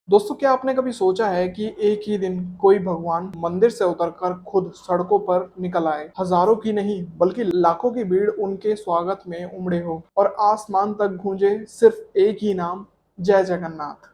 दोस्तों, क्या आपने कभी सोचा है कि एक ही दिन कोई भगवान मंदिर से उतरकर खुद सड़कों पर निकल आए। हजारों की नहीं बल्कि लाखों की भीड़ उनके स्वागत में उमड़े हो और आसमान तक गूंजे सिर्फ एक ही नाम, जय जगन्नाथ।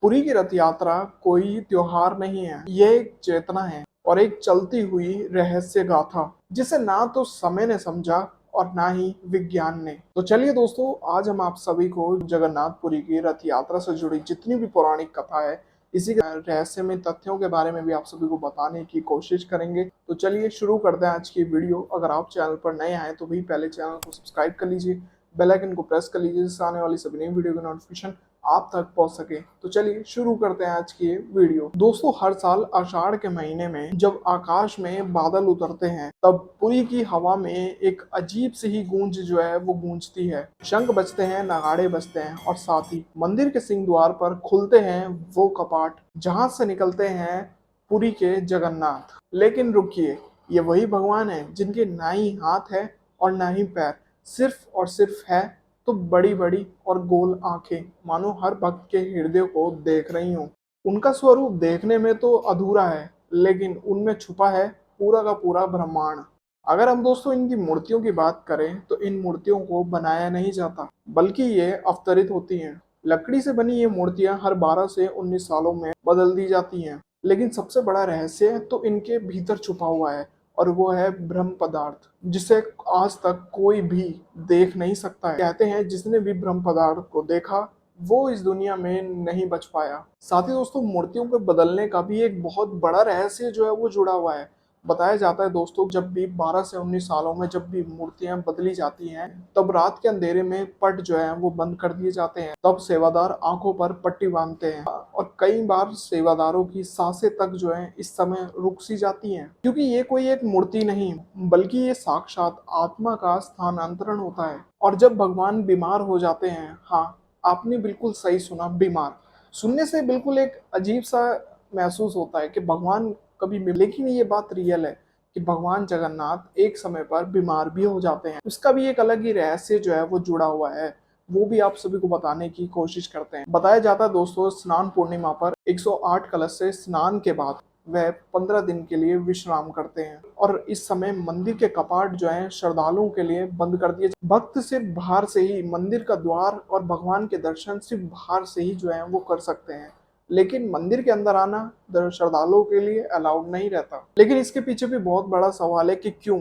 पुरी की रथ यात्रा कोई त्योहार नहीं है, ये एक चेतना है और एक चलती हुई रहस्य गाथा जिसे ना तो समय ने समझा और ना ही विज्ञान ने। तो चलिए दोस्तों, आज हम आप सभी को जगन्नाथपुरी की रथ यात्रा से जुड़ी जितनी भी पौराणिक कथा है, इसी के रहस्यमय तथ्यों के बारे में भी आप सभी को बताने की कोशिश करेंगे। तो चलिए शुरू करते हैं आज की वीडियो। अगर आप चैनल पर नए आए तो भी पहले चैनल को सब्सक्राइब कर लीजिए, बेल आइकन को प्रेस कर लीजिए जिससे आने वाली सभी नई वीडियो की नोटिफिकेशन आप तक पहुंच सके। तो चलिए शुरू करते हैं आज की ये वीडियो। दोस्तों, हर साल आषाढ़ के महीने में जब आकाश में बादल उतरते हैं तब पुरी की हवा में एक अजीब सी ही गूंज जो है वो गूंजती है। शंख बजते हैं, नगाड़े बजते हैं और साथ ही मंदिर के सिंह द्वार पर खुलते हैं वो कपाट जहां से निकलते हैं पुरी के जगन्नाथ। लेकिन रुकिए, ये वही भगवान है जिनके ना ही हाथ है और ना ही पैर, सिर्फ और सिर्फ है तो बड़ी बड़ी और गोल आंखें, मानो हर भक्त के हृदय को देख रही हूँ। उनका स्वरूप देखने में तो अधूरा है, लेकिन उनमें छुपा है पूरा का पूरा ब्रह्मांड। अगर हम दोस्तों इनकी मूर्तियों की बात करें तो इन मूर्तियों को बनाया नहीं जाता, बल्कि ये अवतरित होती हैं। लकड़ी से बनी ये मूर्तियां हर 12 से 19 सालों में बदल दी जाती हैं। लेकिन सबसे बड़ा रहस्य तो इनके भीतर छुपा हुआ है, और वो है ब्रह्म पदार्थ, जिसे आज तक कोई भी देख नहीं सकता है। कहते हैं जिसने भी ब्रह्म पदार्थ को देखा वो इस दुनिया में नहीं बच पाया। साथ ही दोस्तों, मूर्तियों को बदलने का भी एक बहुत बड़ा रहस्य जो है वो जुड़ा हुआ है। बताया जाता है दोस्तों, जब भी 12 से 19 सालों में जब भी मूर्तियां बदली जाती हैं तब रात के अंधेरे में पट जो है वो बंद कर दिए जाते हैं। तब सेवादार आंखों पर पट्टी बांधते हैं और कई बार सेवादारों की सांसें तक जो है इस समय रुक सी जाती हैं, क्योंकि ये कोई एक मूर्ति नहीं बल्कि ये साक्षात आत्मा का स्थानांतरण होता है। और जब भगवान बीमार हो जाते हैं, हाँ, आपने बिल्कुल सही सुना, बीमार। सुनने से बिल्कुल एक अजीब सा महसूस होता है कि भगवान कभी लेकिन ये बात रियल है कि भगवान जगन्नाथ एक समय पर बीमार भी हो जाते हैं। उसका भी एक अलग ही रहस्य जो है वो जुड़ा हुआ है, वो भी आप सभी को बताने की कोशिश करते हैं। बताया जाता है दोस्तों, स्नान पूर्णिमा पर 108 कलश से स्नान के बाद वह 15 दिन के लिए विश्राम करते हैं और इस समय मंदिर के कपाट जो है श्रद्धालुओं के लिए बंद कर दिए। भक्त सिर्फ बाहर से ही मंदिर का द्वार और भगवान के दर्शन सिर्फ बाहर से ही जो है वो कर सकते हैं, लेकिन मंदिर के अंदर आना श्रद्धालुओं के लिए अलाउड नहीं रहता। लेकिन इसके पीछे भी बहुत बड़ा सवाल है कि क्यों,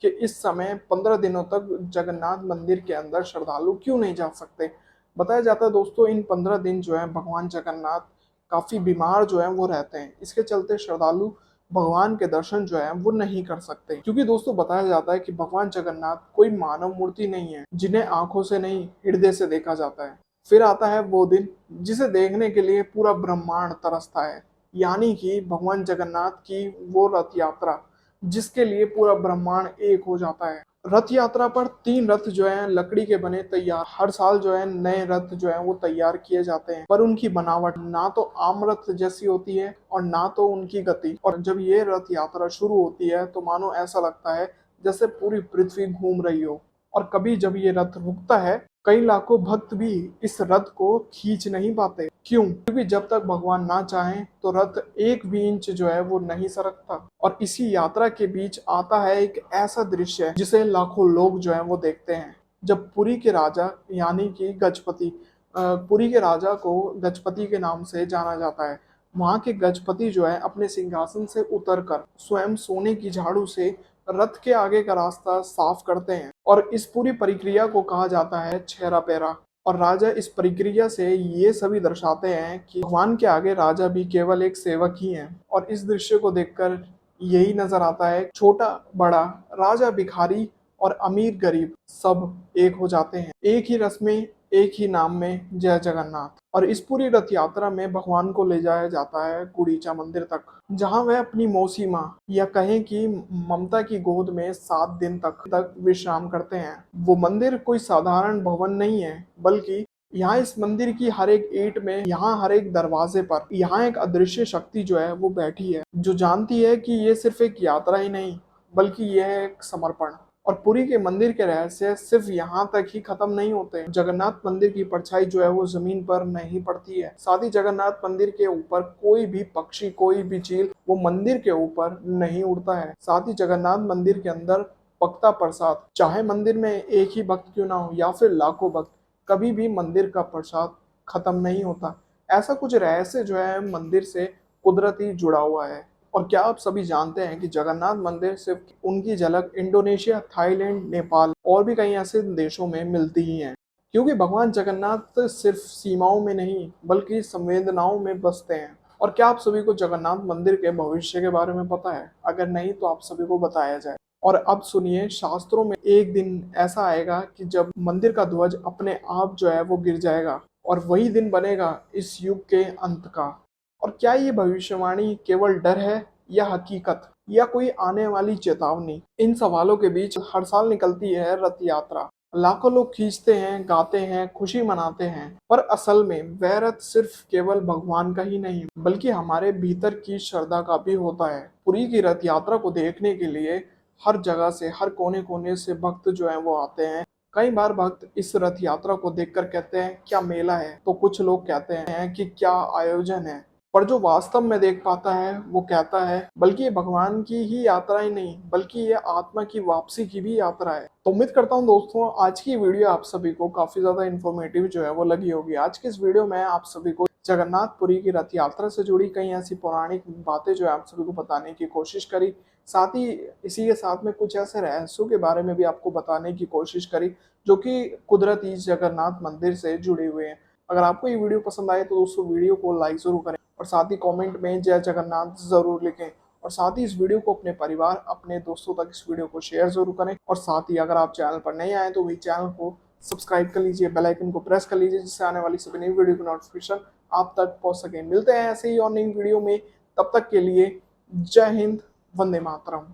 कि इस समय 15 दिनों तक जगन्नाथ मंदिर के अंदर श्रद्धालु क्यों नहीं जा सकते। बताया जाता है दोस्तों, इन 15 दिन जो है भगवान जगन्नाथ काफी बीमार जो है वो रहते हैं। इसके चलते श्रद्धालु भगवान के दर्शन जो है वो नहीं कर सकते, क्योंकि दोस्तों बताया जाता है कि भगवान जगन्नाथ कोई मानव मूर्ति नहीं है जिन्हें आंखों से नहीं हृदय से देखा जाता है। फिर आता है वो दिन जिसे देखने के लिए पूरा ब्रह्मांड तरसता है, यानी कि भगवान जगन्नाथ की वो रथ यात्रा जिसके लिए पूरा ब्रह्मांड एक हो जाता है। रथ यात्रा पर 3 रथ जो है लकड़ी के बने तैयार, हर साल जो है नए रथ जो है वो तैयार किए जाते हैं, पर उनकी बनावट ना तो आम रथ जैसी होती है और ना तो उनकी गति। और जब ये रथ यात्रा शुरू होती है तो मानो ऐसा लगता है जैसे पूरी पृथ्वी घूम रही हो। और कभी जब ये रथ रुकता है, कई लाखों भक्त भी इस रथ को खींच नहीं पाते। क्यों? क्योंकि जब तक भगवान ना चाहें तो रथ एक भी इंच जो है वो नहीं सरकता। और इसी यात्रा के बीच आता है एक ऐसा दृश्य जिसे लाखों लोग जो है वो देखते हैं। जब पुरी के राजा यानी कि गजपति, पुरी के राजा को गजपति के नाम से जाना जाता है, वहां के गजपति जो है अपने सिंहासन से उतरकर स्वयं सोने की झाड़ू से रथ के आगे का रास्ता साफ करते हैं। और इस पूरी प्रक्रिया को कहा जाता है छेरा पेरा। और राजा इस प्रक्रिया से ये सभी दर्शाते हैं कि भगवान के आगे राजा भी केवल एक सेवक ही हैं। और इस दृश्य को देखकर यही नजर आता है, छोटा बड़ा, राजा भिखारी और अमीर गरीब सब एक हो जाते हैं एक ही रस में, एक ही नाम में, जय जगन्नाथ। और इस पूरी रथ यात्रा में भगवान को ले जाया जाता है गुड़ीचा मंदिर तक, जहां वह अपनी मौसी माँ या कहें कि ममता की गोद में 7 दिन तक विश्राम करते हैं। वो मंदिर कोई साधारण भवन नहीं है, बल्कि यहाँ इस मंदिर की हर एक ईंट में, यहाँ हर एक दरवाजे पर, यहाँ एक अदृश्य शक्ति जो है वो बैठी है, जो जानती है कि ये सिर्फ एक यात्रा ही नहीं बल्कि यह है एक समर्पण। और पुरी के मंदिर के रहस्य सिर्फ यहाँ तक ही खत्म नहीं होते। जगन्नाथ मंदिर की परछाई जो है वो जमीन पर नहीं पड़ती है। साथ ही जगन्नाथ मंदिर के ऊपर कोई भी पक्षी, कोई भी चील वो मंदिर के ऊपर नहीं उड़ता है। साथ ही जगन्नाथ मंदिर के अंदर पकता प्रसाद, चाहे मंदिर में एक ही भक्त क्यों ना हो या फिर लाखों भक्त, कभी भी मंदिर का प्रसाद खत्म नहीं होता। ऐसा कुछ रहस्य जो है मंदिर से कुदरती जुड़ा हुआ है। और क्या आप सभी जानते हैं कि जगन्नाथ मंदिर सिर्फ उनकी झलक इंडोनेशिया, थाईलैंड, नेपाल और भी कई ऐसे देशों में मिलती ही है, क्योंकि भगवान जगन्नाथ सिर्फ सीमाओं में नहीं बल्कि संवेदनाओं में बसते हैं। और क्या आप सभी को जगन्नाथ मंदिर के भविष्य के बारे में पता है? अगर नहीं तो आप सभी को बताया जाए। और अब सुनिए, शास्त्रों में एक दिन ऐसा आएगा कि जब मंदिर का ध्वज अपने आप जो है वो गिर जाएगा और वही दिन बनेगा इस युग के अंत का। और क्या ये भविष्यवाणी केवल डर है या हकीकत या कोई आने वाली चेतावनी? इन सवालों के बीच हर साल निकलती है रथ यात्रा। लाखों लोग खींचते हैं, गाते हैं, खुशी मनाते हैं, पर असल में वह रथ सिर्फ केवल भगवान का ही नहीं बल्कि हमारे भीतर की श्रद्धा का भी होता है। पुरी की रथ यात्रा को देखने के लिए हर जगह से, हर कोने कोने से भक्त जो है वो आते हैं। कई बार भक्त इस रथ यात्रा को देखकर कहते हैं क्या मेला है, तो कुछ लोग कहते हैं कि क्या आयोजन है। पर जो वास्तव में देख पाता है वो कहता है बल्कि ये भगवान की ही यात्रा ही नहीं बल्कि ये आत्मा की वापसी की भी यात्रा है। तो उम्मीद करता हूँ दोस्तों आज की वीडियो आप सभी को काफी ज्यादा इन्फॉर्मेटिव जो है वो लगी होगी। आज की इस वीडियो में आप सभी को जगन्नाथपुरी की रथ यात्रा से जुड़ी कई ऐसी पौराणिक बातें जो है आप सभी को बताने की कोशिश करी। साथ ही इसी के साथ में कुछ ऐसे रहस्यों के बारे में भी आपको बताने की कोशिश करी जो कि कुदरती जगन्नाथ मंदिर से जुड़े हुए हैं। अगर आपको ये वीडियो पसंद आए तो दोस्तों वीडियो को लाइक जरूर करें और साथ ही कमेंट में जय जगन्नाथ जरूर लिखें। और साथ ही इस वीडियो को अपने परिवार, अपने दोस्तों तक इस वीडियो को शेयर जरूर करें। और साथ ही अगर आप चैनल पर नए आए तो भी चैनल को सब्सक्राइब कर लीजिए, बेल आइकन को प्रेस कर लीजिए जिससे आने वाली सभी नई वीडियो की नोटिफिकेशन आप तक पहुंच सके। मिलते हैं ऐसे ही और नई वीडियो में, तब तक के लिए जय हिंद, वंदे मातरम।